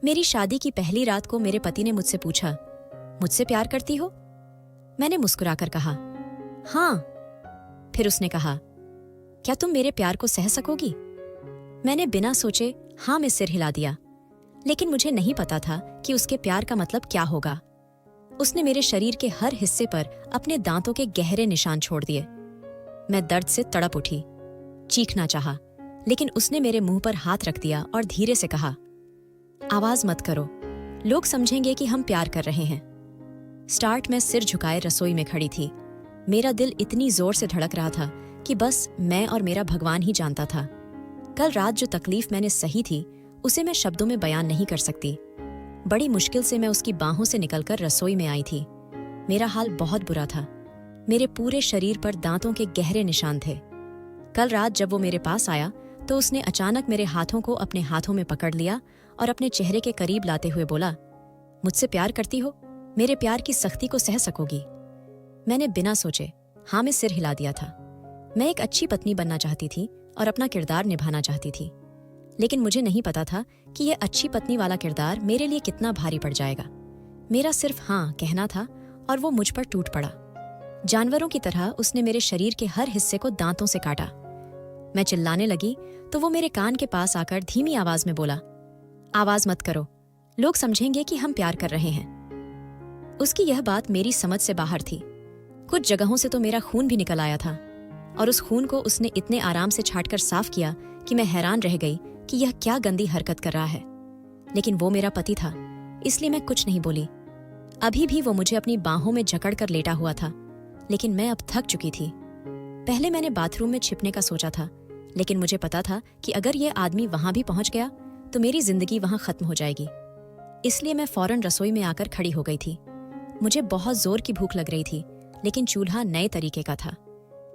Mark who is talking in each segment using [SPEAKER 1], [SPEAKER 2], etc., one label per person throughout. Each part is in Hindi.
[SPEAKER 1] मेरी शादी की पहली रात को मेरे पति ने मुझसे पूछा, मुझसे प्यार करती हो? मैंने मुस्कुराकर कहा, हाँ। फिर उसने कहा, क्या तुम मेरे प्यार को सह सकोगी? मैंने बिना सोचे हाँ में सिर हिला दिया, लेकिन मुझे नहीं पता था कि उसके प्यार का मतलब क्या होगा। उसने मेरे शरीर के हर हिस्से पर अपने दांतों के गहरे निशान छोड़ दिए। मैं दर्द से तड़प उठी, चीखना चाहा, लेकिन उसने मेरे मुंह पर हाथ रख दिया और धीरे से कहा, आवाज मत करो, लोग समझेंगे कि हम प्यार कर रहे हैं। स्टार्ट में सिर झुकाए रसोई में खड़ी थी। मेरा दिल इतनी जोर से धड़क रहा था कि बस मैं और मेरा भगवान ही जानता था। कल रात जो तकलीफ मैंने सही थी उसे मैं शब्दों में बयान नहीं कर सकती। बड़ी मुश्किल से मैं उसकी बाहों से निकलकर रसोई में आई थी। मेरा हाल बहुत बुरा था। मेरे पूरे शरीर पर दांतों के गहरे निशान थे। कल रात जब वो मेरे पास आया तो उसने अचानक मेरे हाथों को अपने हाथों में पकड़ लिया और अपने चेहरे के करीब लाते हुए बोला, मुझसे प्यार करती हो? मेरे प्यार की सख्ती को सह सकोगी? मैंने बिना सोचे हाँ में सिर हिला दिया था। मैं एक अच्छी पत्नी बनना चाहती थी और अपना किरदार निभाना चाहती थी, लेकिन मुझे नहीं पता था कि यह अच्छी पत्नी वाला किरदार मेरे लिए कितना भारी पड़ जाएगा। मेरा सिर्फ हाँ कहना था और वो मुझ पर टूट पड़ा। जानवरों की तरह उसने मेरे शरीर के हर हिस्से को दांतों से काटा। मैं चिल्लाने लगी तो वो मेरे कान के पास आकर धीमी आवाज में बोला, आवाज मत करो, लोग समझेंगे कि हम प्यार कर रहे हैं। उसकी यह बात मेरी समझ से बाहर थी। कुछ जगहों से तो मेरा खून भी निकल आया था और उस खून को उसने इतने आराम से छाटकर साफ किया कि मैं हैरान रह गई कि यह क्या गंदी हरकत कर रहा है। लेकिन वो मेरा पति था, इसलिए मैं कुछ नहीं बोली। अभी भी वो मुझे अपनी बाहों में जकड़ कर लेटा हुआ था, लेकिन मैं अब थक चुकी थी। पहले मैंने बाथरूम में छिपने का सोचा था, लेकिन मुझे पता था कि अगर ये आदमी वहां भी पहुंच गया तो मेरी जिंदगी वहां खत्म हो जाएगी। इसलिए मैं फौरन रसोई में आकर खड़ी हो गई थी। मुझे बहुत जोर की भूख लग रही थी, लेकिन चूल्हा नए तरीके का था।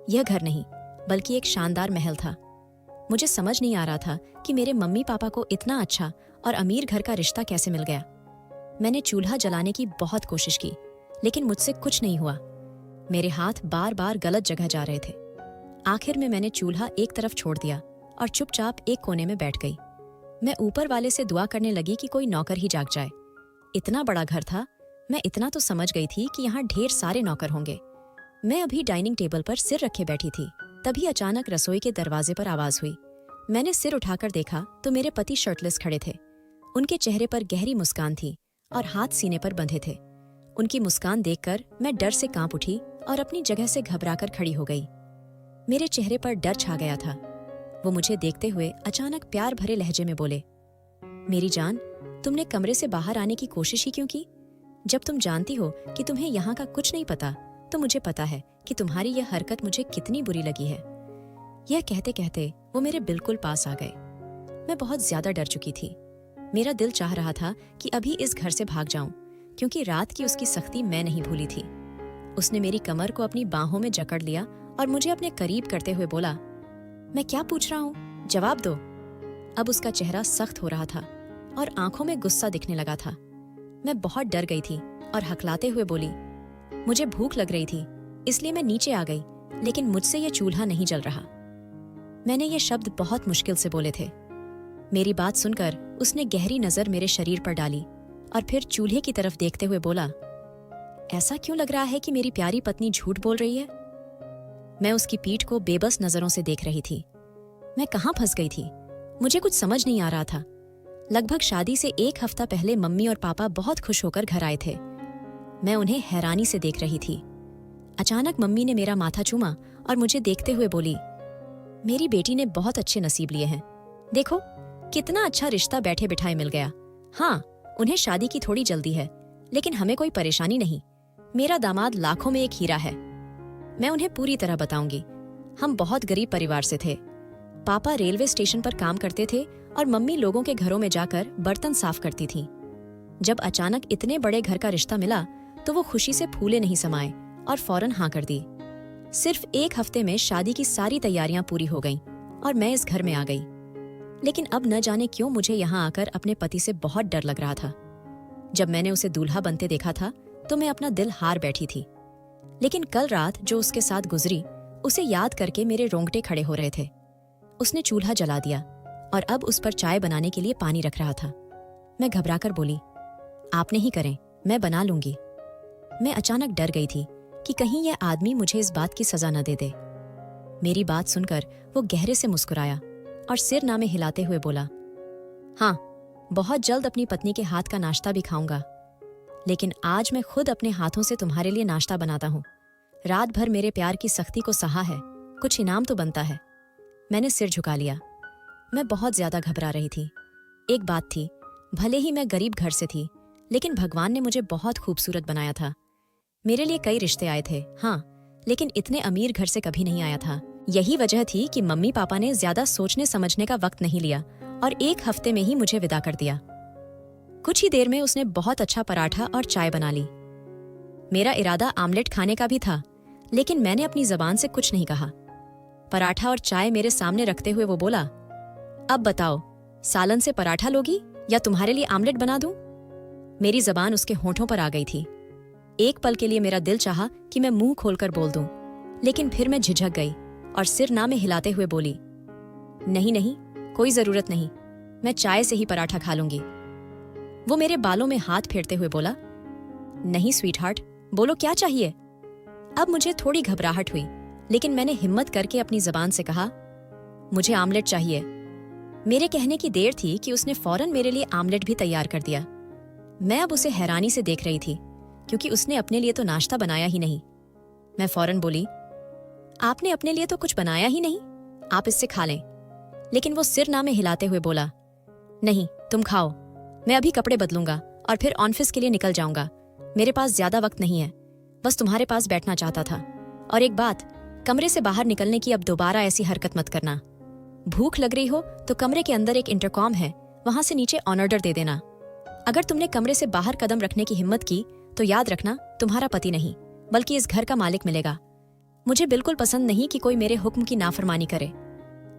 [SPEAKER 1] यह घर नहीं बल्कि एक शानदार महल था। मुझे समझ नहीं आ रहा था कि मेरे मम्मी पापा को इतना अच्छा और अमीर घर का रिश्ता कैसे मिल गया। मैंने चूल्हा जलाने की बहुत कोशिश की, लेकिन मुझसे कुछ नहीं हुआ। मेरे हाथ बार बार गलत जगह जा रहे थे। आखिर में मैंने चूल्हा एक तरफ छोड़ दिया और चुपचाप एक कोने में बैठ गई। मैं ऊपर वाले से दुआ करने लगी कि कोई नौकर ही जाग जाए। इतना बड़ा घर था, मैं इतना तो समझ गई थी कि यहाँ ढेर सारे नौकर होंगे। मैं अभी डाइनिंग टेबल पर सिर रखे बैठी थी, तभी अचानक रसोई के दरवाजे पर आवाज हुई। मैंने सिर उठाकर देखा तो मेरे पति शर्टलेस खड़े थे। उनके चेहरे पर गहरी मुस्कान थी और हाथ सीने पर बंधे थे। उनकी मुस्कान देखकर मैं डर से कांप उठी और अपनी जगह से घबराकर खड़ी हो गई। मेरे चेहरे पर डर छा गया था। वो मुझे देखते हुए अचानक प्यार भरे लहजे में बोले, मेरी जान, तुमने कमरे से बाहर आने की कोशिश ही क्यों की? जब तुम जानती हो कि तुम्हें यहाँ का कुछ नहीं पता, तो मुझे पता है कि तुम्हारी यह हरकत मुझे कितनी बुरी लगी है। यह कहते कहते वो मेरे बिल्कुल पास आ गए। मैं बहुत ज्यादा डर चुकी थी। मेरा दिल चाह रहा था कि अभी इस घर से भाग जाऊं, क्योंकि रात की उसकी सख्ती मैं नहीं भूली थी। उसने मेरी कमर को अपनी बाहों में जकड़ लिया और मुझे अपने करीब करते हुए बोला, मैं क्या पूछ रहा हूँ, जवाब दो। अब उसका चेहरा सख्त हो रहा था और आंखों में गुस्सा दिखने लगा था। मैं बहुत डर गई थी और हकलाते हुए बोली, मुझे भूख लग रही थी, इसलिए मैं नीचे आ गई, लेकिन मुझसे यह चूल्हा नहीं जल रहा। मैंने ये शब्द बहुत मुश्किल से बोले थे। मेरी बात सुनकर उसने गहरी नजर मेरे शरीर पर डाली और फिर चूल्हे की तरफ देखते हुए बोला, ऐसा क्यों लग रहा है कि मेरी प्यारी पत्नी झूठ बोल रही है? मैं उसकी पीठ को बेबस नजरों से देख रही थी। मैं कहाँ फंस गई थी? मुझे कुछ समझ नहीं आ रहा था। लगभग शादी से एक हफ्ता पहले मम्मी और पापा बहुत खुश होकर घर आए थे। मैं उन्हें हैरानी से देख रही थी। अचानक मम्मी ने मेरा माथा चूमा और मुझे देखते हुए बोली, मेरी बेटी ने बहुत अच्छे नसीब लिए हैं। देखो कितना अच्छा रिश्ता बैठे बिठाए मिल गया। हाँ, उन्हें शादी की थोड़ी जल्दी है, लेकिन हमें कोई परेशानी नहीं। मेरा दामाद लाखों में एक हीरा है। मैं उन्हें पूरी तरह बताऊंगी। हम बहुत गरीब परिवार से थे। पापा रेलवे स्टेशन पर काम करते थे और मम्मी लोगों के घरों में जाकर बर्तन साफ करती थी। जब अचानक इतने बड़े घर का रिश्ता मिला तो वो खुशी से फूले नहीं समाये और फौरन हाँ कर दी। सिर्फ एक हफ्ते में शादी की सारी तैयारियां पूरी हो गईं और मैं इस घर में आ गई। लेकिन अब न जाने क्यों मुझे यहाँ आकर अपने पति से बहुत डर लग रहा था। जब मैंने उसे दूल्हा बनते देखा था तो मैं अपना दिल हार बैठी थी, लेकिन कल रात जो उसके साथ गुजरी उसे याद करके मेरे रोंगटे खड़े हो रहे थे। उसने चूल्हा जला दिया और अब उस पर चाय बनाने के लिए पानी रख रहा था। मैं घबराकर बोली, आप नहीं करें, मैं बना लूंगी। मैं अचानक डर गई थी कि कहीं यह आदमी मुझे इस बात की सजा न दे दे। मेरी बात सुनकर वो गहरे से मुस्कुराया और सिर नामे हिलाते हुए बोला, हाँ, बहुत जल्द अपनी पत्नी के हाथ का नाश्ता भी खाऊंगा, लेकिन आज मैं खुद अपने हाथों से तुम्हारे लिए नाश्ता बनाता हूँ। रात भर मेरे प्यार की सख्ती को सहा है, कुछ इनाम तो बनता है। मैंने सिर झुका लिया। मैं बहुत ज्यादा घबरा रही थी। एक बात थी, भले ही मैं गरीब घर से थी, लेकिन भगवान ने मुझे बहुत खूबसूरत बनाया था। मेरे लिए कई रिश्ते आए थे, हाँ, लेकिन इतने अमीर घर से कभी नहीं आया था। यही वजह थी कि मम्मी पापा ने ज्यादा सोचने समझने का वक्त नहीं लिया और 1 हफ्ते में ही मुझे विदा कर दिया। कुछ ही देर में उसने बहुत अच्छा पराठा और चाय बना ली। मेरा इरादा आमलेट खाने का भी था, लेकिन मैंने अपनी जबान से कुछ नहीं कहा। पराठा और चाय मेरे सामने रखते हुए वो बोला, अब बताओ, सालन से पराठा लोगी या तुम्हारे लिए आमलेट बना दूं? मेरी जबान उसके होंठों पर आ गई थी। एक पल के लिए मेरा दिल चाहा कि मैं मुंह खोलकर बोल दूं, लेकिन फिर मैं झिझक गई और सिर नामे हिलाते हुए बोली, नहीं नहीं, कोई जरूरत नहीं, मैं चाय से ही पराठा खा लूंगी। वो मेरे बालों में हाथ फेरते हुए बोला, नहीं स्वीटहार्ट, बोलो क्या चाहिए? अब मुझे थोड़ी घबराहट हुई, लेकिन मैंने हिम्मत करके अपनी जबान से कहा, मुझे आमलेट चाहिए। मेरे कहने की देर थी कि उसने फौरन मेरे लिए आमलेट भी तैयार कर दिया। मैं अब उसे हैरानी से देख रही थी, क्योंकि उसने अपने लिए तो नाश्ता बनाया ही नहीं। मैं फौरन बोली, आपने अपने लिए तो कुछ बनाया ही नहीं, आप इससे खा लें। लेकिन वो सिर नामे हिलाते हुए बोला, नहीं, तुम खाओ, मैं अभी कपड़े बदलूंगा और फिर ऑफिस के लिए निकल जाऊंगा। मेरे पास ज्यादा वक्त नहीं है, बस तुम्हारे पास बैठना चाहता था। और एक बात, कमरे से बाहर निकलने की अब दोबारा ऐसी हरकत मत करना। भूख लग रही हो तो कमरे के अंदर एक इंटरकॉम है, वहां से नीचे ऑन ऑर्डर दे देना। अगर तुमने कमरे से बाहर कदम रखने की हिम्मत की तो याद रखना, तुम्हारा पति नहीं बल्कि इस घर का मालिक मिलेगा। मुझे बिल्कुल पसंद नहीं कि कोई मेरे हुक्म की नाफरमानी करे।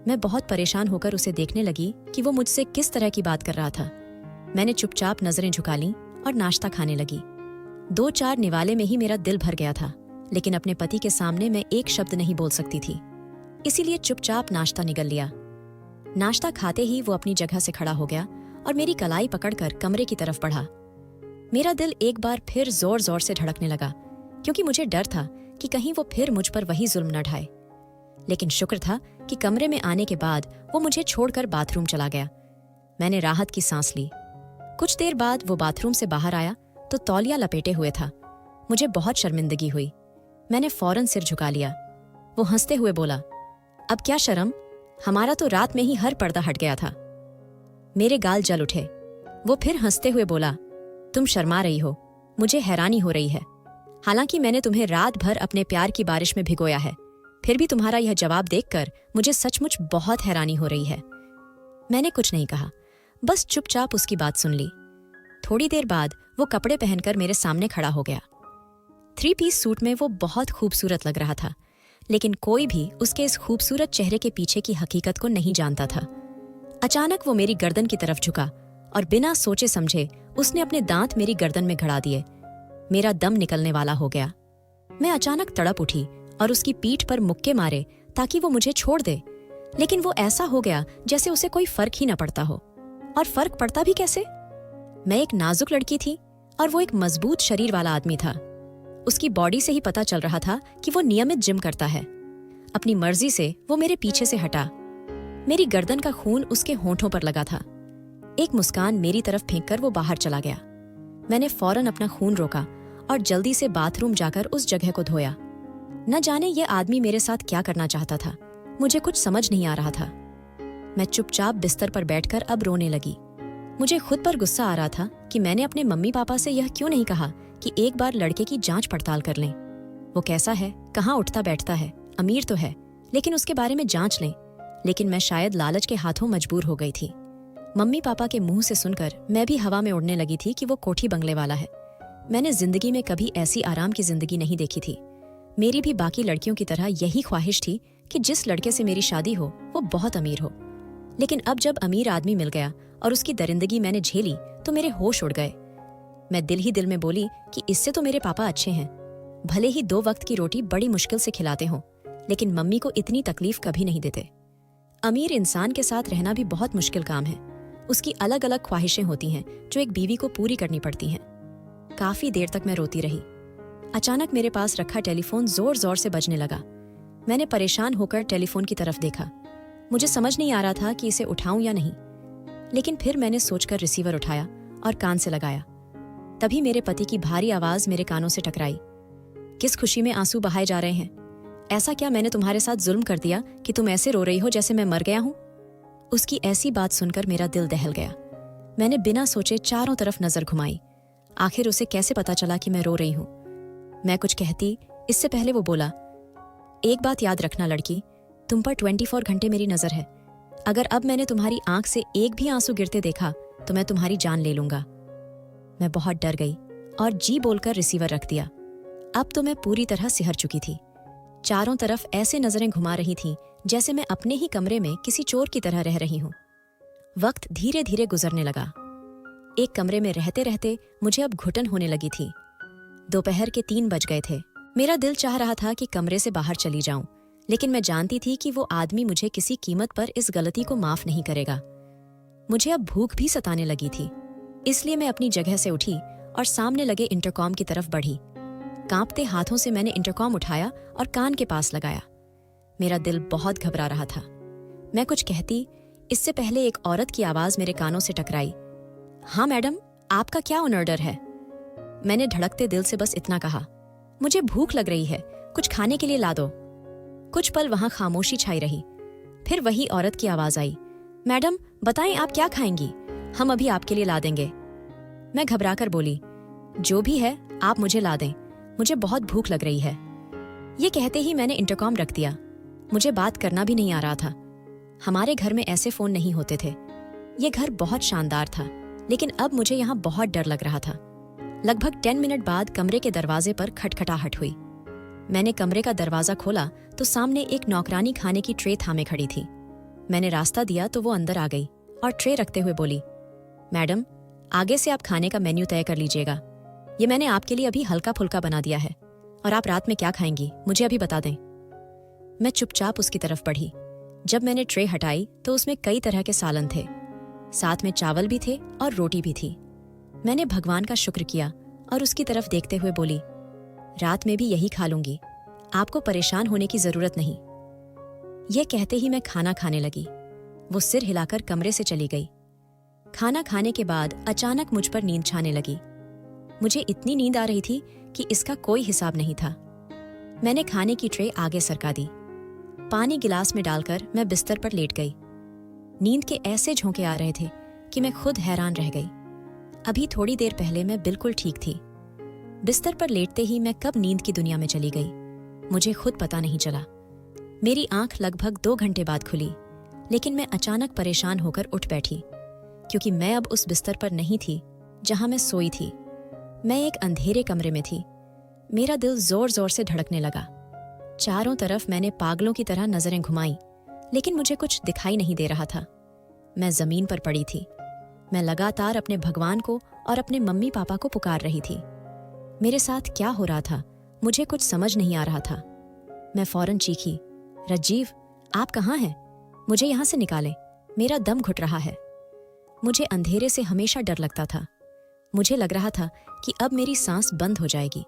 [SPEAKER 1] मैं बहुत परेशान होकर उसे देखने लगी कि वो मुझसे किस तरह की बात कर रहा था। मैंने चुपचाप नजरें झुका लीं और नाश्ता खाने लगी। 2-4 निवाले में ही मेरा दिल भर गया था, लेकिन अपने पति के सामने मैं एक शब्द नहीं बोल सकती थी, इसीलिए चुपचाप नाश्ता निगल लिया। नाश्ता खाते ही वो अपनी जगह से खड़ा हो गया और मेरी कलाई पकड़कर कमरे की तरफ बढ़ा। मेरा दिल एक बार फिर जोर जोर से धड़कने लगा, क्योंकि मुझे डर था कि कहीं वो फिर मुझ पर वही जुल्म न ढाए। लेकिन शुक्र था कि कमरे में आने के बाद वो मुझे छोड़कर बाथरूम चला गया। मैंने राहत की सांस ली। कुछ देर बाद वो बाथरूम से बाहर आया तो तौलिया लपेटे हुए था। मुझे बहुत शर्मिंदगी हुई। मैंने फौरन सिर झुका लिया। वो हंसते हुए बोला, अब क्या शर्म, हमारा तो रात में ही हर पर्दा हट गया था। मेरे गाल जल उठे। वो फिर हंसते हुए बोला, तुम शर्मा रही हो, मुझे हैरानी हो रही है। हालांकि मैंने तुम्हें रात भर अपने प्यार की बारिश में भिगोया है, फिर भी तुम्हारा यह जवाब देखकर मुझे सचमुच बहुत हैरानी हो रही है। मैंने कुछ नहीं कहा, बस चुपचाप उसकी बात सुन ली। थोड़ी देर बाद वो कपड़े पहनकर मेरे सामने खड़ा हो गया। 3 पीस सूट में वो बहुत खूबसूरत लग रहा था, लेकिन कोई भी उसके इस खूबसूरत चेहरे के पीछे की हकीकत को नहीं जानता था। अचानक वो मेरी गर्दन की तरफ झुका और बिना सोचे समझे उसने अपने दांत मेरी गर्दन में गड़ा दिए। मेरा दम निकलने वाला हो गया। मैं अचानक तड़प उठी और उसकी पीठ पर मुक्के मारे ताकि वो मुझे छोड़ दे, लेकिन वो ऐसा हो गया जैसे उसे कोई फर्क ही न पड़ता हो। और फर्क पड़ता भी कैसे? मैं एक नाजुक लड़की थी और वो एक मजबूत शरीर वाला आदमी था। उसकी बॉडी से ही पता चल रहा था कि वो नियमित जिम करता है। अपनी मर्जी से वो मेरे पीछे से हटा। मेरी गर्दन का खून उसके होंठों पर लगा था। एक मुस्कान मेरी तरफ फेंककर वो बाहर चला गया। मैंने फौरन अपना खून रोका और जल्दी से बाथरूम जाकर उस जगह को धोया। न जाने ये आदमी मेरे साथ क्या करना चाहता था, मुझे कुछ समझ नहीं आ रहा था। मैं चुपचाप बिस्तर पर बैठकर अब रोने लगी। मुझे खुद पर गुस्सा आ रहा था कि मैंने अपने मम्मी पापा से यह क्यों नहीं कहा कि एक बार लड़के की जांच पड़ताल कर लें। वो कैसा है, कहाँ उठता बैठता है, अमीर तो है, लेकिन उसके बारे में जांच लें। लेकिन मैं शायद लालच के हाथों मजबूर हो गई थी। मम्मी पापा के मुंह से सुनकर मैं भी हवा में उड़ने लगी थी कि वो कोठी बंगले वाला है। मैंने जिंदगी में कभी ऐसी आराम की जिंदगी नहीं देखी थी। मेरी भी बाकी लड़कियों की तरह यही ख्वाहिश थी कि जिस लड़के से मेरी शादी हो वो बहुत अमीर हो। लेकिन अब जब अमीर आदमी मिल गया और उसकी दरिंदगी मैंने झेली तो मेरे होश उड़ गए। मैं दिल ही दिल में बोली कि इससे तो मेरे पापा अच्छे हैं, भले ही 2 वक्त की रोटी बड़ी मुश्किल से खिलाते हों, लेकिन मम्मी को इतनी तकलीफ कभी नहीं देते। अमीर इंसान के साथ रहना भी बहुत मुश्किल काम है, उसकी अलग अलग ख्वाहिशें होती हैं जो एक बीवी को पूरी करनी पड़ती हैं। काफी देर तक मैं रोती रही। अचानक मेरे पास रखा टेलीफोन जोर जोर से बजने लगा। मैंने परेशान होकर टेलीफोन की तरफ देखा। मुझे समझ नहीं आ रहा था कि इसे उठाऊं या नहीं, लेकिन फिर मैंने सोचकर रिसीवर उठाया और कान से लगाया। तभी मेरे पति की भारी आवाज मेरे कानों से टकराई। किस खुशी में आंसू बहाए जा रहे हैं? ऐसा क्या मैंने तुम्हारे साथ जुल्म कर दिया कि तुम ऐसे रो रही हो जैसे मैं मर गया हूं? उसकी ऐसी बात सुनकर मेरा दिल दहल गया। मैंने बिना सोचे चारों तरफ नजर घुमाई। आखिर उसे कैसे पता चला कि मैं रो रही हूं? मैं कुछ कहती इससे पहले वो बोला, एक बात याद रखना लड़की, तुम पर 24 घंटे मेरी नजर है। अगर अब मैंने तुम्हारी आंख से एक भी आंसू गिरते देखा तो मैं तुम्हारी जान ले लूंगा। मैं बहुत डर गई और जी बोलकर रिसीवर रख दिया। अब तो मैं पूरी तरह सिहर चुकी थी। चारों तरफ ऐसे नजरें घुमा रही थीं जैसे मैं अपने ही कमरे में किसी चोर की तरह रह रही हूं। वक्त धीरे धीरे गुजरने लगा। एक कमरे में रहते रहते मुझे अब घुटन होने लगी थी। दोपहर के 3 बज गए थे। मेरा दिल चाह रहा था कि कमरे से बाहर चली जाऊं, लेकिन मैं जानती थी कि वो आदमी मुझे किसी कीमत पर इस गलती को माफ नहीं करेगा। मुझे अब भूख भी सताने लगी थी, इसलिए मैं अपनी जगह से उठी और सामने लगे इंटरकॉम की तरफ बढ़ी। कांपते हाथों से मैंने इंटरकॉम उठाया और कान के पास लगाया। मेरा दिल बहुत घबरा रहा था। मैं कुछ कहती इससे पहले एक औरत की आवाज मेरे कानों से टकराई। हाँ मैडम, आपका क्या ऑर्डर है? मैंने धड़कते दिल से बस इतना कहा, मुझे भूख लग रही है, कुछ खाने के लिए ला दो। कुछ पल वहां खामोशी छाई रही। फिर वही औरत की आवाज आई, मैडम बताएं आप क्या खाएंगी, हम अभी आपके लिए ला देंगे। मैं घबराकर बोली, जो भी है आप मुझे ला दें, मुझे बहुत भूख लग रही है। ये कहते ही मैंने इंटरकॉम रख दिया। मुझे बात करना भी नहीं आ रहा था। हमारे घर में ऐसे फोन नहीं होते थे। ये घर बहुत शानदार था, लेकिन अब मुझे यहाँ बहुत डर लग रहा था। लगभग 10 मिनट बाद कमरे के दरवाजे पर खटखटाहट हुई। मैंने कमरे का दरवाजा खोला तो सामने एक नौकरानी खाने की ट्रे थामे खड़ी थी। मैंने रास्ता दिया तो वो अंदर आ गई और ट्रे रखते हुए बोली, मैडम आगे से आप खाने का मेन्यू तय कर लीजिएगा। ये मैंने आपके लिए अभी हल्का फुल्का बना दिया है, और आप रात में क्या खाएंगी मुझे अभी बता दें। मैं चुपचाप उसकी तरफ बढ़ी। जब मैंने ट्रे हटाई तो उसमें कई तरह के सालन थे, साथ में चावल भी थे और रोटी भी थी। मैंने भगवान का शुक्र किया और उसकी तरफ देखते हुए बोली, रात में भी यही खा लूंगी, आपको परेशान होने की जरूरत नहीं। यह कहते ही मैं खाना खाने लगी। वो सिर हिलाकर कमरे से चली गई। खाना खाने के बाद अचानक मुझ पर नींद छाने लगी। मुझे इतनी नींद आ रही थी कि इसका कोई हिसाब नहीं था। मैंने खाने की ट्रे आगे सरका दी। पानी गिलास में डालकर मैं बिस्तर पर लेट गई। नींद के ऐसे झोंके आ रहे थे कि मैं खुद हैरान रह गई। अभी थोड़ी देर पहले मैं बिल्कुल ठीक थी। बिस्तर पर लेटते ही मैं कब नींद की दुनिया में चली गई, मुझे खुद पता नहीं चला। मेरी आंख लगभग 2 घंटे बाद खुली, लेकिन मैं अचानक परेशान होकर उठ बैठी, क्योंकि मैं अब उस बिस्तर पर नहीं थी जहां मैं सोई थी। मैं एक अंधेरे कमरे में थी। मेरा दिल जोर जोर से धड़कने लगा। चारों तरफ मैंने पागलों की तरह नजरें घुमाई, लेकिन मुझे कुछ दिखाई नहीं दे रहा था। मैं जमीन पर पड़ी थी। मैं लगातार अपने भगवान को और अपने मम्मी पापा को पुकार रही थी। मेरे साथ क्या हो रहा था मुझे कुछ समझ नहीं आ रहा था। मैं फौरन चीखी, राजीव आप कहाँ हैं? मुझे यहाँ से निकालें, मेरा दम घुट रहा है। मुझे अंधेरे से हमेशा डर लगता था। मुझे लग रहा था कि अब मेरी सांस बंद हो जाएगी,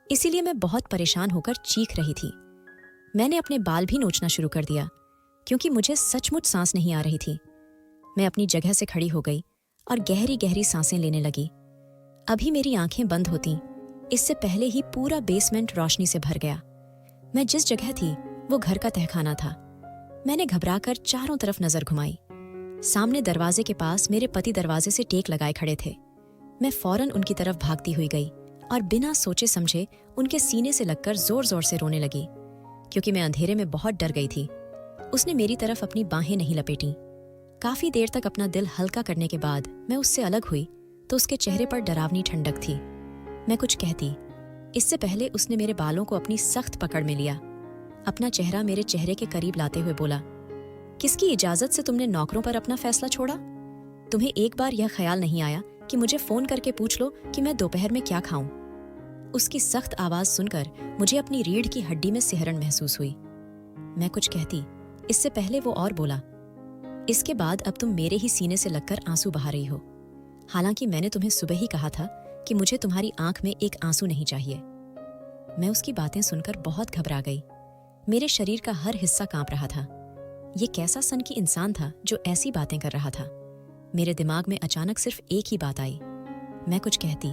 [SPEAKER 1] इसीलिए मैं बहुत परेशान होकर चीख रही थी। मैंने अपने बाल भी नोचना शुरू कर दिया, क्योंकि मुझे सचमुच सांस नहीं आ रही थी। मैं अपनी जगह से खड़ी हो गई और गहरी गहरी सांसें लेने लगी। अभी मेरी आंखें बंद होती, इससे पहले ही पूरा बेसमेंट रोशनी से भर गया। मैं जिस जगह थी वो घर का तहखाना था। मैंने घबराकर चारों तरफ नजर घुमाई। सामने दरवाजे के पास मेरे पति दरवाजे से टेक लगाए खड़े थे। मैं फौरन उनकी तरफ भागती हुई गई और बिना सोचे समझे उनके सीने से लगकर जोर जोर से रोने लगी, क्योंकि मैं अंधेरे में बहुत डर गई थी। उसने मेरी तरफ अपनी बाहें नहीं लपेटी। काफी देर तक अपना दिल हल्का करने के बाद मैं उससे अलग हुई तो उसके चेहरे पर डरावनी ठंडक थी। मैं कुछ कहती, इससे पहले उसने मेरे बालों को अपनी सख्त पकड़ में लिया। अपना चेहरा मेरे चेहरे के करीब लाते हुए बोला, किसकी इजाजत से तुमने नौकरों पर अपना फैसला छोड़ा? तुम्हें एक बार यह ख्याल नहीं आया कि मुझे फोन करके पूछ लो कि मैं दोपहर में क्या खाऊं? उसकी सख्त आवाज सुनकर मुझे अपनी रीढ़ की हड्डी में सिहरन महसूस हुई। मैं कुछ कहती, इससे पहले वो और बोला, इसके बाद अब तुम मेरे ही सीने से लगकर आंसू बहा रही हो। हालांकि मैंने तुम्हें सुबह ही कहा था कि मुझे तुम्हारी आंख में एक आंसू नहीं चाहिए। मैं उसकी बातें सुनकर बहुत घबरा गई। मेरे शरीर का हर हिस्सा कांप रहा था। ये कैसा सन की इंसान था जो ऐसी बातें कर रहा था। मेरे दिमाग में अचानक सिर्फ एक ही बात आई। मैं कुछ कहती,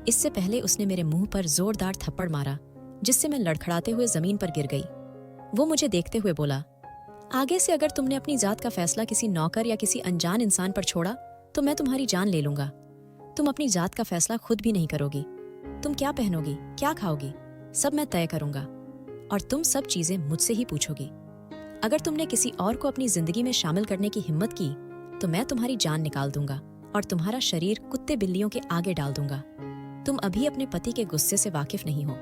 [SPEAKER 1] इससे पहले उसने मेरे मुंह पर जोरदार थप्पड़ मारा, जिससे मैं लड़खड़ाते हुए जमीन पर गिर गई। वो मुझे देखते हुए बोला, आगे से अगर तुमने अपनी जात का फैसला किसी नौकर या किसी अनजान इंसान पर छोड़ा तो मैं तुम्हारी जान ले लूंगा। तुम अपनी जात का फैसला खुद भी नहीं करोगी। तुम क्या पहनोगी, क्या खाओगी, सब मैं तय करूंगा और तुम सब चीजें मुझसे ही पूछोगी। अगर तुमने किसी और को अपनी जिंदगी में शामिल करने की हिम्मत की तो मैं तुम्हारी जान निकाल दूंगा और तुम्हारा शरीर कुत्ते बिल्लियों के आगे डाल दूंगा। तुम अभी अपने पति के गुस्से से वाकिफ नहीं हो।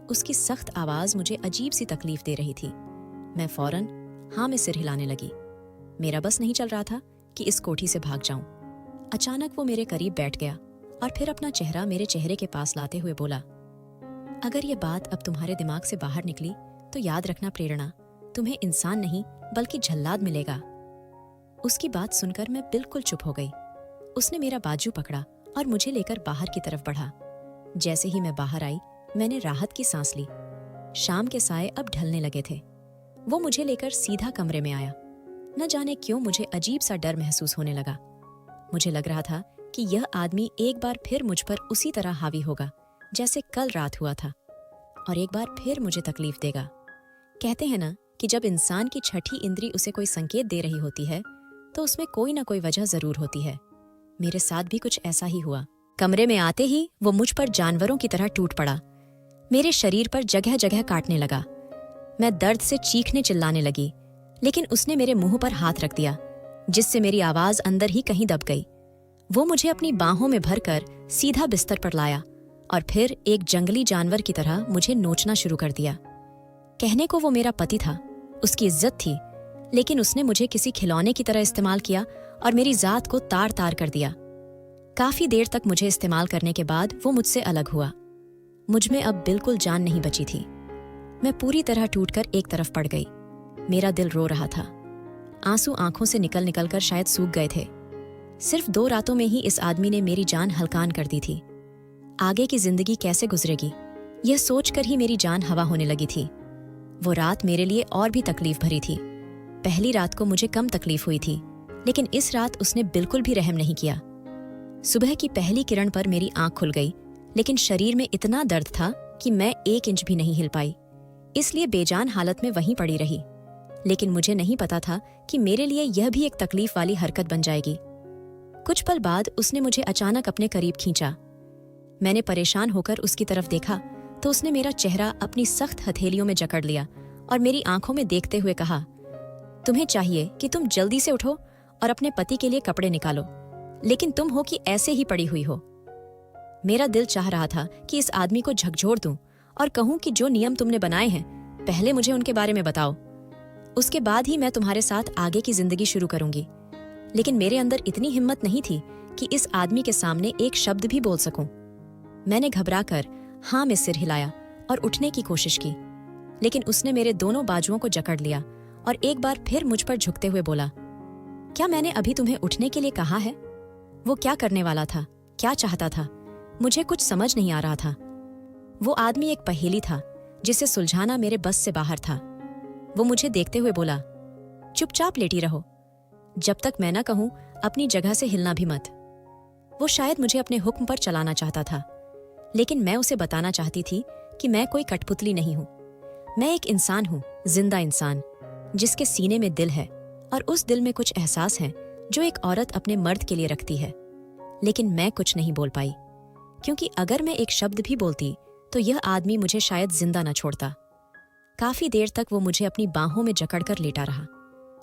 [SPEAKER 1] उसकी सख्त आवाज मुझे अजीब सी तकलीफ दे रही थी। मैं फौरन हाँ में सिर हिलाने लगी। मेरा बस नहीं चल रहा था कि इस कोठी से भाग जाऊं। अचानक वो मेरे करीब बैठ गया और फिर अपना चेहरा मेरे चेहरे के पास लाते हुए बोला, अगर ये बात अब तुम्हारे दिमाग से बाहर निकली तो याद रखना प्रेरणा, तुम्हें इंसान नहीं बल्कि जल्लाद मिलेगा। उसकी बात सुनकर मैं बिल्कुल चुप हो गई। उसने मेरा बाजू पकड़ा और मुझे लेकर बाहर की तरफ बढ़ा। जैसे ही मैं बाहर आई मैंने राहत की सांस ली। शाम के साए अब ढलने लगे थे। वो मुझे लेकर सीधा कमरे में आया। न जाने क्यों मुझे अजीब सा डर महसूस होने लगा। मुझे लग रहा था कि यह आदमी एक बार फिर मुझ पर उसी तरह हावी होगा जैसे कल रात हुआ था और एक बार फिर मुझे तकलीफ देगा। कहते हैं ना कि जब इंसान की छठी इंद्री उसे कोई संकेत दे रही होती है तो उसमें कोई ना कोई वजह जरूर होती है। मेरे साथ भी कुछ ऐसा ही हुआ। कमरे में आते ही वो मुझ पर जानवरों की तरह टूट पड़ा। मेरे शरीर पर जगह जगह काटने लगा। मैं दर्द से चीखने चिल्लाने लगी, लेकिन उसने मेरे मुंह पर हाथ रख दिया, जिससे मेरी आवाज अंदर ही कहीं दब गई। वो मुझे अपनी बाहों में भरकर सीधा बिस्तर पर लाया और फिर एक जंगली जानवर की तरह मुझे नोचना शुरू कर दिया। कहने को वो मेरा पति था, उसकी इज्जत थी, लेकिन उसने मुझे किसी खिलौने की तरह इस्तेमाल किया और मेरी जात को तार तार कर दिया। काफी देर तक मुझे इस्तेमाल करने के बाद वो मुझसे अलग हुआ। मुझ में अब बिल्कुल जान नहीं बची थी। मैं पूरी तरह टूटकर एक तरफ पड़ गई। मेरा दिल रो रहा था। आंसू आंखों से निकल निकल कर शायद सूख गए थे। सिर्फ 2 रातों में ही इस आदमी ने मेरी जान हलकान कर दी थी। आगे की जिंदगी कैसे गुजरेगी, यह सोचकर ही मेरी जान हवा होने लगी थी। वो रात मेरे लिए और भी तकलीफ भरी थी। पहली रात को मुझे कम तकलीफ हुई थी, लेकिन इस रात उसने बिल्कुल भी रहम नहीं किया। सुबह की पहली किरण पर मेरी आंख खुल गई, लेकिन शरीर में इतना दर्द था कि मैं 1 इंच भी नहीं हिल पाई, इसलिए बेजान हालत में वहीं पड़ी रही। लेकिन मुझे नहीं पता था कि मेरे लिए यह भी एक तकलीफ वाली हरकत बन जाएगी। कुछ पल बाद उसने मुझे अचानक अपने करीब खींचा। मैंने परेशान होकर उसकी तरफ देखा तो उसने मेरा चेहरा अपनी सख्त हथेलियों में जकड़ लिया और मेरी आंखों में देखते हुए कहा, तुम्हें चाहिए कि तुम जल्दी से उठो और अपने पति के लिए कपड़े निकालो, लेकिन तुम हो कि ऐसे ही पड़ी हुई हो। मेरा दिल चाह रहा था कि इस आदमी को झकझोर दूं और कहूं कि जो नियम तुमने बनाए हैं पहले मुझे उनके बारे में बताओ, उसके बाद ही मैं तुम्हारे साथ आगे की जिंदगी शुरू करूंगी। लेकिन मेरे अंदर इतनी हिम्मत नहीं थी कि इस आदमी के सामने एक शब्द भी बोल सकूं। मैंने घबराकर हाँ में सिर हिलाया और उठने की कोशिश की, लेकिन उसने मेरे दोनों बाजुओं को जकड़ लिया और एक बार फिर मुझ पर झुकते हुए बोला, क्या मैंने अभी तुम्हें उठने के लिए कहा है? वो क्या करने वाला था, क्या चाहता था, मुझे कुछ समझ नहीं आ रहा था। वो आदमी एक पहेली था जिसे सुलझाना मेरे बस से बाहर था। वो मुझे देखते हुए बोला, चुपचाप लेटी रहो, जब तक मैं ना कहूं अपनी जगह से हिलना भी मत। वो शायद मुझे अपने हुक्म पर चलाना चाहता था, लेकिन मैं उसे बताना चाहती थी कि मैं कोई कठपुतली नहीं हूं। मैं एक इंसान हूं, जिंदा इंसान, जिसके सीने में दिल है और उस दिल में कुछ एहसास हैं जो एक औरत अपने मर्द के लिए रखती है। लेकिन मैं कुछ नहीं बोल पाई, क्योंकि अगर मैं एक शब्द भी बोलती तो यह आदमी मुझे शायद जिंदा न छोड़ता। काफी देर तक वो मुझे अपनी बाहों में जकड़कर लेटा रहा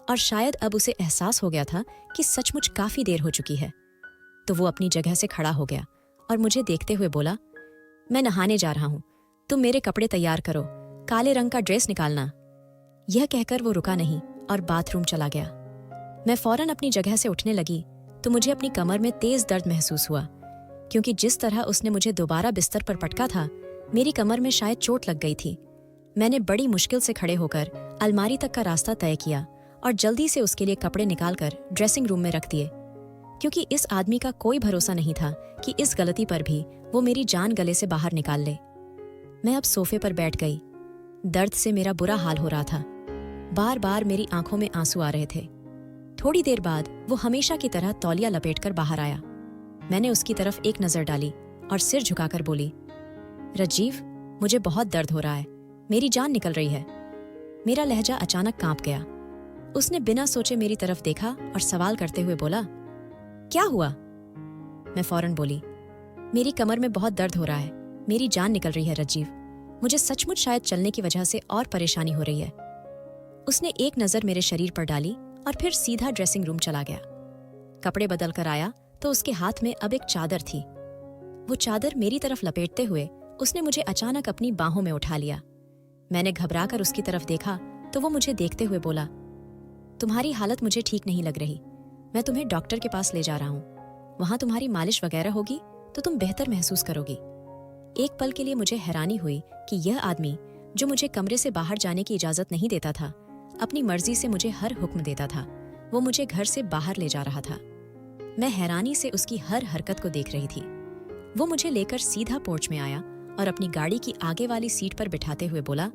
[SPEAKER 1] और शायद अब उसे एहसास हो गया था कि सचमुच काफी देर हो चुकी है। तो वो अपनी जगह से खड़ा हो गया और मुझे देखते हुए बोला, मैं नहाने जा रहा हूं, तुम मेरे कपड़े तैयार करो, काले रंग का ड्रेस निकालना। यह कहकर वो रुका नहीं और बाथरूम चला गया। मैं फौरन अपनी जगह से उठने लगी तो मुझे अपनी कमर में तेज दर्द महसूस हुआ, क्योंकि जिस तरह उसने मुझे दोबारा बिस्तर पर पटका था मेरी कमर में शायद चोट लग गई थी। मैंने बड़ी मुश्किल से खड़े होकर अलमारी तक का रास्ता तय किया और जल्दी से उसके लिए कपड़े निकालकर ड्रेसिंग रूम में रख दिए, क्योंकि इस आदमी का कोई भरोसा नहीं था कि इस गलती पर भी वो मेरी जान गले से बाहर निकाल ले। मैं अब सोफे पर बैठ गई। दर्द से मेरा बुरा हाल हो रहा था। बार बार मेरी आंखों में आंसू आ रहे थे। थोड़ी देर बाद वो हमेशा की तरह तौलिया लपेटकर बाहर आया। मैंने उसकी तरफ एक नजर डाली और सिर झुकाकर बोली, राजीव, मुझे बहुत दर्द हो रहा है, मेरी जान निकल रही है। मेरा लहजा अचानक कांप गया। उसने बिना सोचे मेरी तरफ देखा और सवाल करते हुए बोला, क्या हुआ? मैं फौरन बोली, मेरी कमर में बहुत दर्द हो रहा है, मेरी जान निकल रही है राजीव, मुझे सचमुच शायद चलने की वजह से और परेशानी हो रही है। उसने एक नजर मेरे शरीर पर डाली और फिर सीधा ड्रेसिंग रूम चला गया। कपड़े बदल कर आया तो उसके हाथ में अब एक चादर थी। वो चादर मेरी तरफ लपेटते हुए उसने मुझे अचानक अपनी बाहों में उठा लिया। मैंने घबराकर उसकी तरफ देखा तो वो मुझे देखते हुए बोला, तुम्हारी हालत मुझे ठीक नहीं लग रही, मैं तुम्हें डॉक्टर के पास ले जा रहा हूँ, वहां तुम्हारी मालिश वगैरह होगी तो तुम बेहतर महसूस करोगी। एक पल के लिए मुझे हैरानी हुई कि यह आदमी जो मुझे कमरे से बाहर जाने की इजाजत नहीं देता था, अपनी मर्जी से मुझे हर हुक्म देता था, वो मुझे घर से बाहर ले जा रहा था। मैं हैरानी से उसकी हर हरकत को देख रही थी। वो मुझे लेकर सीधा पोर्च में आया और अपनी गाड़ी की आगे वाली सीट पर बिठाते हुए बोला,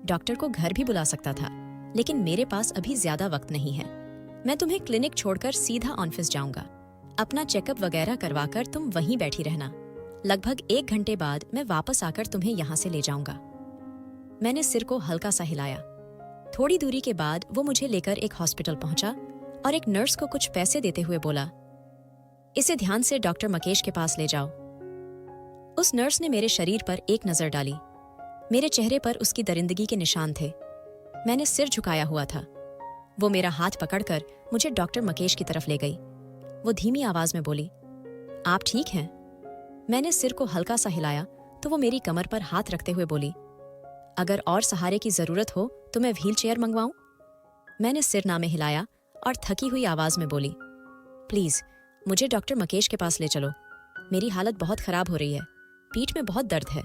[SPEAKER 1] डॉक्टर को घर भी बुला सकता था, लेकिन मेरे पास अभी ज्यादा वक्त नहीं है। मैं तुम्हें क्लिनिक छोड़कर सीधा ऑफिस जाऊंगा। अपना चेकअप वगैरह करवाकर तुम वहीं बैठी रहना। लगभग 1 घंटे बाद मैं वापस आकर तुम्हें यहाँ से ले जाऊंगा। मैंने सिर को हल्का सा हिलाया। थोड़ी दूरी के बाद वो मुझे लेकर एक हॉस्पिटल पहुंचा और एक नर्स को कुछ पैसे देते हुए बोला, इसे ध्यान से डॉक्टर मकेश के पास ले जाओ। उस नर्स ने मेरे शरीर पर एक नजर डाली। मेरे चेहरे पर उसकी दरिंदगी के निशान थे। मैंने सिर झुकाया हुआ था। वो मेरा हाथ पकड़कर मुझे डॉक्टर मकेश की तरफ ले गई। वो धीमी आवाज में बोली, आप ठीक हैं? मैंने सिर को हल्का सा हिलाया तो वो मेरी कमर पर हाथ रखते हुए बोली, अगर और सहारे की जरूरत हो तो मैं व्हील चेयर मंगवाऊं? मैंने सिर ना में हिलाया और थकी हुई आवाज में बोली, प्लीज मुझे डॉक्टर मकेश के पास ले चलो, मेरी हालत बहुत खराब हो रही है, पीठ में बहुत दर्द है।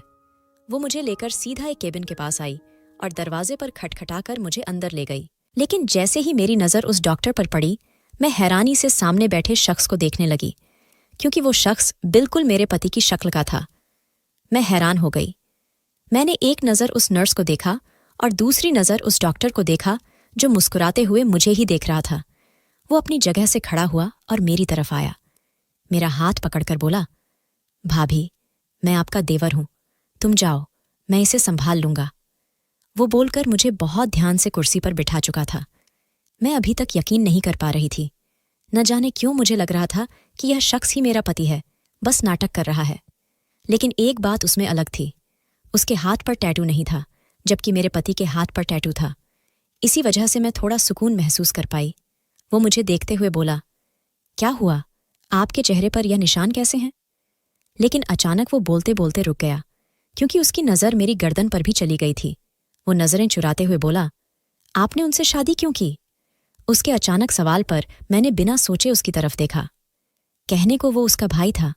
[SPEAKER 1] वो मुझे लेकर सीधा एक केबिन के पास आई और दरवाजे पर खटखटाकर मुझे अंदर ले गई। लेकिन जैसे ही मेरी नजर उस डॉक्टर पर पड़ी, मैं हैरानी से सामने बैठे शख्स को देखने लगी, क्योंकि वो शख्स बिल्कुल मेरे पति की शक्ल का था। मैं हैरान हो गई। मैंने एक नजर उस नर्स को देखा और दूसरी नजर उस डॉक्टर को देखा जो मुस्कुराते हुए मुझे ही देख रहा था। वो अपनी जगह से खड़ा हुआ और मेरी तरफ आया। मेरा हाथ पकड़कर बोला, भाभी, मैं आपका देवर हूं, तुम जाओ, मैं इसे संभाल लूंगा। वो बोलकर मुझे बहुत ध्यान से कुर्सी पर बिठा चुका था। मैं अभी तक यकीन नहीं कर पा रही थी। न जाने क्यों मुझे लग रहा था कि यह शख्स ही मेरा पति है, बस नाटक कर रहा है। लेकिन एक बात उसमें अलग थी, उसके हाथ पर टैटू नहीं था, जबकि मेरे पति के हाथ पर टैटू था। इसी वजह से मैं थोड़ा सुकून महसूस कर पाई। वो मुझे देखते हुए बोला, क्या हुआ, आपके चेहरे पर यह निशान कैसे हैं? लेकिन अचानक वो बोलते बोलते रुक गया, क्योंकि उसकी नज़र मेरी गर्दन पर भी चली गई थी। वो नज़रें चुराते हुए बोला, आपने उनसे शादी क्यों की? उसके अचानक सवाल पर मैंने बिना सोचे उसकी तरफ देखा। कहने को वो उसका भाई था,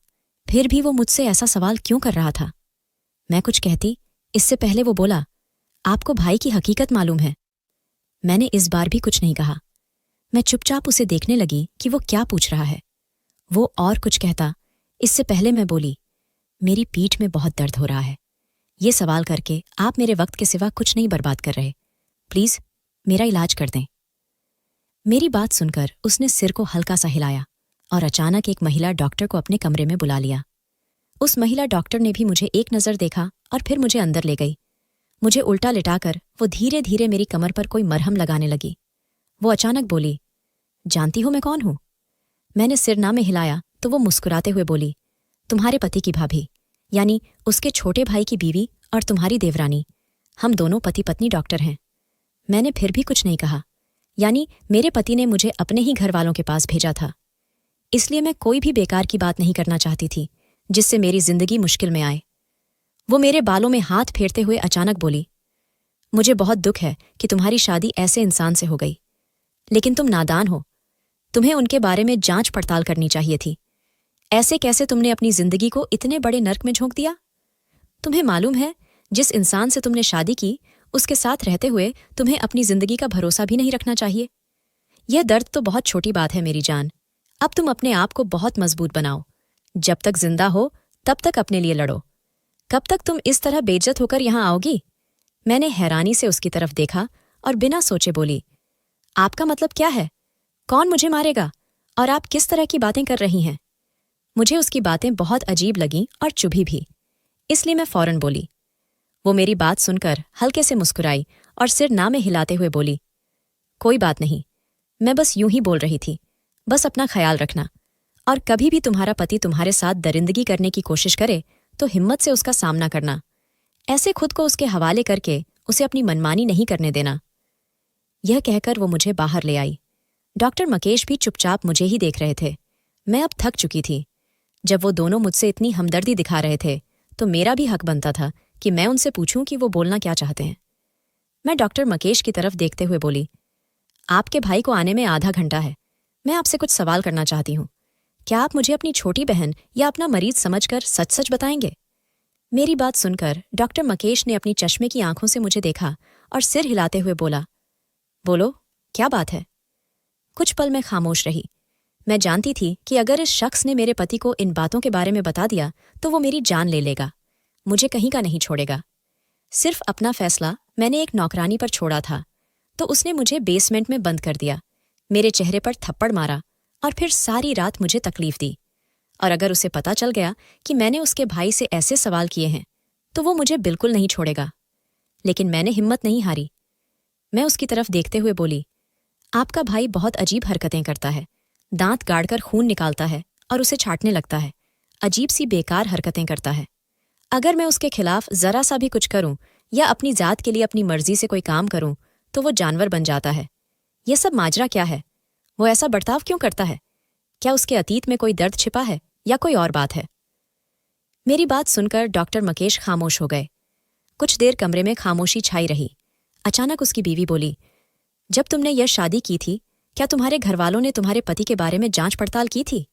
[SPEAKER 1] फिर भी वो मुझसे ऐसा सवाल क्यों कर रहा था? मैं कुछ कहती, इससे पहले वो बोला, आपको भाई की हकीकत मालूम है? मैंने इस बार भी कुछ नहीं कहा। मैं चुपचाप उसे देखने लगी कि वो क्या पूछ रहा है। वो और कुछ कहता, इससे पहले मैं बोली, मेरी पीठ में बहुत दर्द हो रहा है। ये सवाल करके आप मेरे वक्त के सिवा कुछ नहीं बर्बाद कर रहे। प्लीज मेरा इलाज कर दें। मेरी बात सुनकर उसने सिर को हल्का सा हिलाया और अचानक एक महिला डॉक्टर को अपने कमरे में बुला लिया। उस महिला डॉक्टर ने भी मुझे एक नज़र देखा और फिर मुझे अंदर ले गई। मुझे उल्टा लिटाकर वो धीरे धीरे मेरी कमर पर कोई मरहम लगाने लगी। वो अचानक बोली, जानती हो मैं कौन हूं? मैंने सिर ना में हिलाया तो वो मुस्कुराते हुए बोली, तुम्हारे पति की भाभी, यानी उसके छोटे भाई की बीवी और तुम्हारी देवरानी। हम दोनों पति पत्नी डॉक्टर हैं। मैंने फिर भी कुछ नहीं कहा, यानी मेरे पति ने मुझे अपने ही घर वालों के पास भेजा था। इसलिए मैं कोई भी बेकार की बात नहीं करना चाहती थी जिससे मेरी जिंदगी मुश्किल में आए। वो मेरे बालों में हाथ फेरते हुए अचानक बोली, मुझे बहुत दुख है कि तुम्हारी शादी ऐसे इंसान से हो गई, लेकिन तुम नादान हो। तुम्हें उनके बारे में जांच पड़ताल करनी चाहिए थी। ऐसे कैसे तुमने अपनी जिंदगी को इतने बड़े नर्क में झोंक दिया? तुम्हें मालूम है, जिस इंसान से तुमने शादी की उसके साथ रहते हुए तुम्हें अपनी जिंदगी का भरोसा भी नहीं रखना चाहिए। यह दर्द तो बहुत छोटी बात है मेरी जान। अब तुम अपने आप को बहुत मजबूत बनाओ। जब तक जिंदा हो तब तक अपने लिए लड़ो। कब तक तुम इस तरह बेइज्जत होकर यहां आओगी? मैंने हैरानी से उसकी तरफ देखा और बिना सोचे बोली, आपका मतलब क्या है? कौन मुझे मारेगा? और आप किस तरह की बातें कर रही हैं? मुझे उसकी बातें बहुत अजीब लगीं और चुभी भी, इसलिए मैं फौरन बोली। वो मेरी बात सुनकर हल्के से मुस्कुराई और सिर ना में हिलाते हुए बोली, कोई बात नहीं, मैं बस यूं ही बोल रही थी। बस अपना ख्याल रखना, और कभी भी तुम्हारा पति तुम्हारे साथ दरिंदगी करने की कोशिश करे तो हिम्मत से उसका सामना करना। ऐसे खुद को उसके हवाले करके उसे अपनी मनमानी नहीं करने देना। यह कहकर वो मुझे बाहर ले आई। डॉक्टर मकेश भी चुपचाप मुझे ही देख रहे थे। मैं अब थक चुकी थी। जब वो दोनों मुझसे इतनी हमदर्दी दिखा रहे थे तो मेरा भी हक बनता था कि मैं उनसे पूछूं कि वो बोलना क्या चाहते हैं। मैं डॉक्टर मकेश की तरफ देखते हुए बोली, आपके भाई को आने में आधा घंटा है। मैं आपसे कुछ सवाल करना चाहती हूँ। क्या आप मुझे अपनी छोटी बहन या अपना मरीज समझकर सच सच बताएंगे? मेरी बात सुनकर डॉक्टर मकेश ने अपनी चश्मे की आंखों से मुझे देखा और सिर हिलाते हुए बोला, बोलो, क्या बात है? कुछ पल मैं खामोश रही। मैं जानती थी कि अगर इस शख्स ने मेरे पति को इन बातों के बारे में बता दिया तो वो मेरी जान ले लेगा, मुझे कहीं का नहीं छोड़ेगा। सिर्फ अपना फैसला मैंने एक नौकरानी पर छोड़ा था तो उसने मुझे बेसमेंट में बंद कर दिया, मेरे चेहरे पर थप्पड़ मारा और फिर सारी रात मुझे तकलीफ दी। और अगर उसे पता चल गया कि मैंने उसके भाई से ऐसे सवाल किए हैं तो वो मुझे बिल्कुल नहीं छोड़ेगा। लेकिन मैंने हिम्मत नहीं हारी। मैं उसकी तरफ देखते हुए बोली, आपका भाई बहुत अजीब हरकतें करता है। दांत गाड़कर खून निकालता है और उसे छाटने लगता है। अजीब सी बेकार हरकतें करता है। अगर मैं उसके खिलाफ जरा सा भी कुछ करूं या अपनी जात के लिए अपनी मर्जी से कोई काम करूं तो वो जानवर बन जाता है। यह सब माजरा क्या है? वो ऐसा बर्ताव क्यों करता है? क्या उसके अतीत में कोई दर्द छिपा है या कोई और बात है? मेरी बात सुनकर डॉक्टर मकेश खामोश हो गए। कुछ देर कमरे में खामोशी छाई रही। अचानक उसकी बीवी बोली, जब तुमने यह शादी की थी क्या तुम्हारे घरवालों ने तुम्हारे पति के बारे में जांच पड़ताल की थी?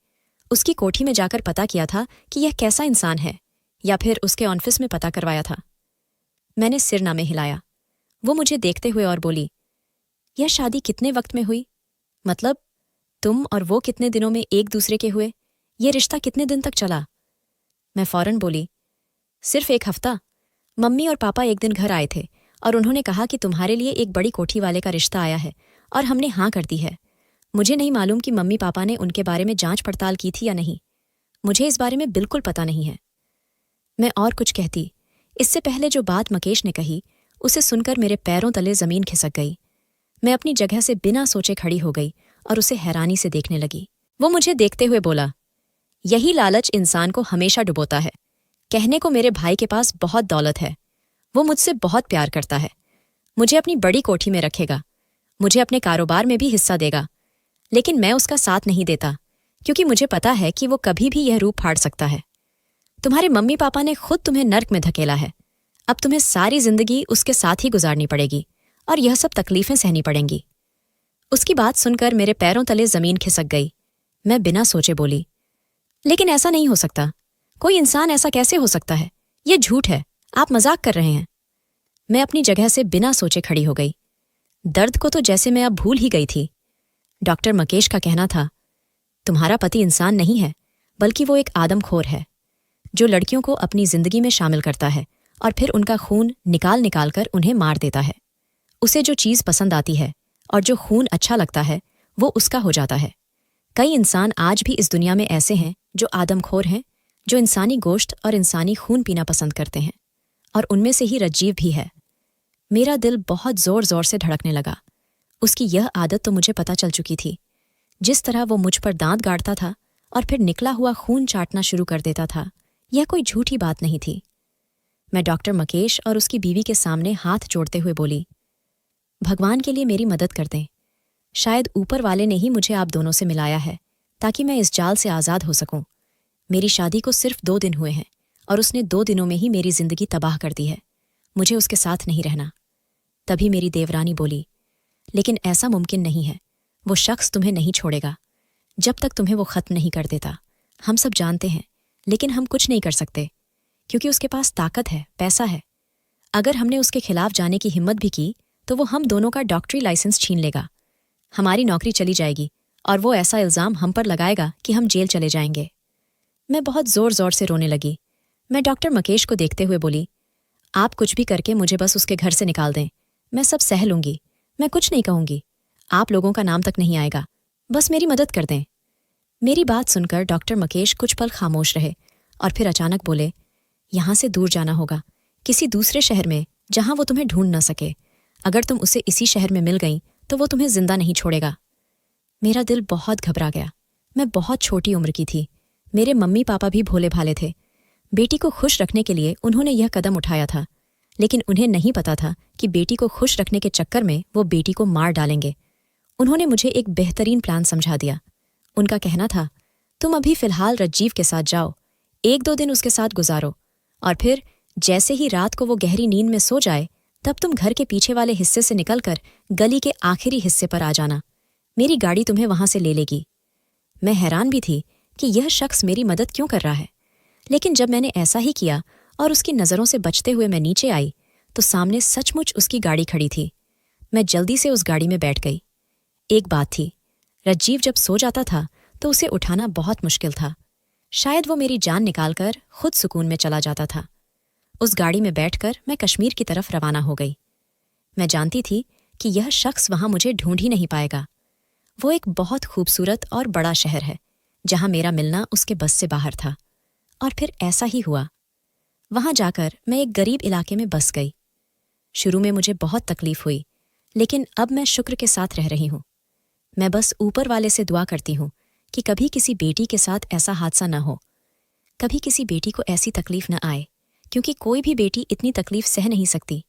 [SPEAKER 1] उसकी कोठी में जाकर पता किया था कि यह कैसा इंसान है, या फिर उसके ऑफिस में पता करवाया था? मैंने सिर ना में हिलाया। वो मुझे देखते हुए और बोली, यह शादी कितने वक्त में हुई? मतलब तुम और वो कितने दिनों में एक दूसरे के हुए? यह रिश्ता कितने दिन तक चला? मैं फौरन बोली, सिर्फ 1 हफ्ता। मम्मी और पापा एक दिन घर आए थे और उन्होंने कहा कि तुम्हारे लिए एक बड़ी कोठी वाले का रिश्ता आया है, और हमने हाँ कर दी है। मुझे नहीं मालूम कि मम्मी पापा ने उनके बारे में जांच पड़ताल की थी या नहीं। मुझे इस बारे में बिल्कुल पता नहीं है। मैं और कुछ कहती, इससे पहले जो बात मकेश ने कही उसे सुनकर मेरे पैरों तले जमीन खिसक गई। मैं अपनी जगह से बिना सोचे खड़ी हो गई और उसे हैरानी से देखने लगी। वो मुझे देखते हुए बोला, यही लालच इंसान को हमेशा डुबोता है। कहने को मेरे भाई के पास बहुत दौलत है। वो मुझसे बहुत प्यार करता है। मुझे अपनी बड़ी कोठी में रखेगा। मुझे अपने कारोबार में भी हिस्सा देगा। लेकिन मैं उसका साथ नहीं देता, क्योंकि मुझे पता है कि वो कभी भी यह रूप फाड़ सकता है। तुम्हारे मम्मी पापा ने खुद तुम्हें नर्क में धकेला है। अब तुम्हें सारी जिंदगी उसके साथ ही गुजारनी पड़ेगी और यह सब तकलीफें सहनी पड़ेंगी। उसकी बात सुनकर मेरे पैरों तले जमीन खिसक गई। मैं बिना सोचे बोली, लेकिन ऐसा नहीं हो सकता। कोई इंसान ऐसा कैसे हो सकता है? यह झूठ है। आप मजाक कर रहे हैं। मैं अपनी जगह से बिना सोचे खड़ी हो गई। दर्द को तो जैसे मैं अब भूल ही गई थी। डॉक्टर मकेश का कहना था, तुम्हारा पति इंसान नहीं है, बल्कि वो एक आदमखोर है जो लड़कियों को अपनी जिंदगी में शामिल करता है और फिर उनका खून निकाल निकाल कर उन्हें मार देता है। उसे जो चीज़ पसंद आती है और जो खून अच्छा लगता है वो उसका हो जाता है। कई इंसान आज भी इस दुनिया में ऐसे हैं जो आदमखोर हैं, जो इंसानी गोश्त और इंसानी खून पीना पसंद करते हैं, और उनमें से ही रज्जीव भी है। मेरा दिल बहुत जोर जोर से धड़कने लगा। उसकी यह आदत तो मुझे पता चल चुकी थी। जिस तरह वो मुझ पर दांत गाड़ता था और फिर निकला हुआ खून चाटना शुरू कर देता था, यह कोई झूठी बात नहीं थी। मैं डॉक्टर मकेश और उसकी बीवी के सामने हाथ जोड़ते हुए बोली, भगवान के लिए मेरी मदद कर दें। शायद ऊपर वाले ने ही मुझे आप दोनों से मिलाया है ताकि मैं इस जाल से आज़ाद हो सकूं। मेरी शादी को सिर्फ 2 दिन हुए हैं और उसने 2 दिनों में ही मेरी जिंदगी तबाह कर दी है। मुझे उसके साथ नहीं रहना। तभी मेरी देवरानी बोली, लेकिन ऐसा मुमकिन नहीं है। वो शख्स तुम्हें नहीं छोड़ेगा जब तक तुम्हें वो खत्म नहीं कर देता। हम सब जानते हैं, लेकिन हम कुछ नहीं कर सकते क्योंकि उसके पास ताकत है, पैसा है। अगर हमने उसके खिलाफ जाने की हिम्मत भी की तो वो हम दोनों का डॉक्टरी लाइसेंस छीन लेगा। हमारी नौकरी चली जाएगी और वो ऐसा इल्ज़ाम हम पर लगाएगा कि हम जेल चले जाएंगे। मैं बहुत ज़ोर ज़ोर से रोने लगी। मैं डॉक्टर मकेश को देखते हुए बोली, आप कुछ भी करके मुझे बस उसके घर से निकाल दें। मैं सब सह लूंगी, मैं कुछ नहीं कहूंगी, आप लोगों का नाम तक नहीं आएगा, बस मेरी मदद कर दें। मेरी बात सुनकर डॉक्टर मकेश कुछ पल खामोश रहे और फिर अचानक बोले, यहाँ से दूर जाना होगा, किसी दूसरे शहर में जहां वो तुम्हें ढूंढ न सके। अगर तुम उसे इसी शहर में मिल गई तो वो तुम्हें जिंदा नहीं छोड़ेगा। मेरा दिल बहुत घबरा गया। मैं बहुत छोटी उम्र की थी। मेरे मम्मी पापा भी भोले भाले थे। बेटी को खुश रखने के लिए उन्होंने यह कदम उठाया था, लेकिन उन्हें नहीं पता था कि बेटी को खुश रखने के चक्कर में वो बेटी को मार डालेंगे। उन्होंने मुझे एक बेहतरीन प्लान समझा दिया। उनका कहना था, तुम अभी फिलहाल रज्जीव के साथ जाओ, 1-2 दिन उसके साथ गुजारो, और फिर जैसे ही रात को वो गहरी नींद में सो जाए तब तुम घर के पीछे वाले हिस्से से निकलकर गली के आखिरी हिस्से पर आ जाना। मेरी गाड़ी तुम्हें वहां से ले लेगी। मैं हैरान भी थी कि यह शख्स मेरी मदद क्यों कर रहा है, लेकिन जब मैंने ऐसा ही किया और उसकी नज़रों से बचते हुए मैं नीचे आई तो सामने सचमुच उसकी गाड़ी खड़ी थी। मैं जल्दी से उस गाड़ी में बैठ गई। एक बात थी, रज्जीव जब सो जाता था तो उसे उठाना बहुत मुश्किल था। शायद वो मेरी जान निकालकर खुद सुकून में चला जाता था। उस गाड़ी में बैठकर मैं कश्मीर की तरफ रवाना हो गई। मैं जानती थी कि यह शख्स वहां मुझे ढूंढ ही नहीं पाएगा। वो एक बहुत खूबसूरत और बड़ा शहर है जहां मेरा मिलना उसके बस से बाहर था। और फिर ऐसा ही हुआ। वहां जाकर मैं एक गरीब इलाके में बस गई। शुरू में मुझे बहुत तकलीफ हुई, लेकिन अब मैं शुक्र के साथ रह रही हूं। मैं बस ऊपर वाले से दुआ करती हूं कि कभी किसी बेटी के साथ ऐसा हादसा न हो, कभी किसी बेटी को ऐसी तकलीफ न आए, क्योंकि कोई भी बेटी इतनी तकलीफ सह नहीं सकती।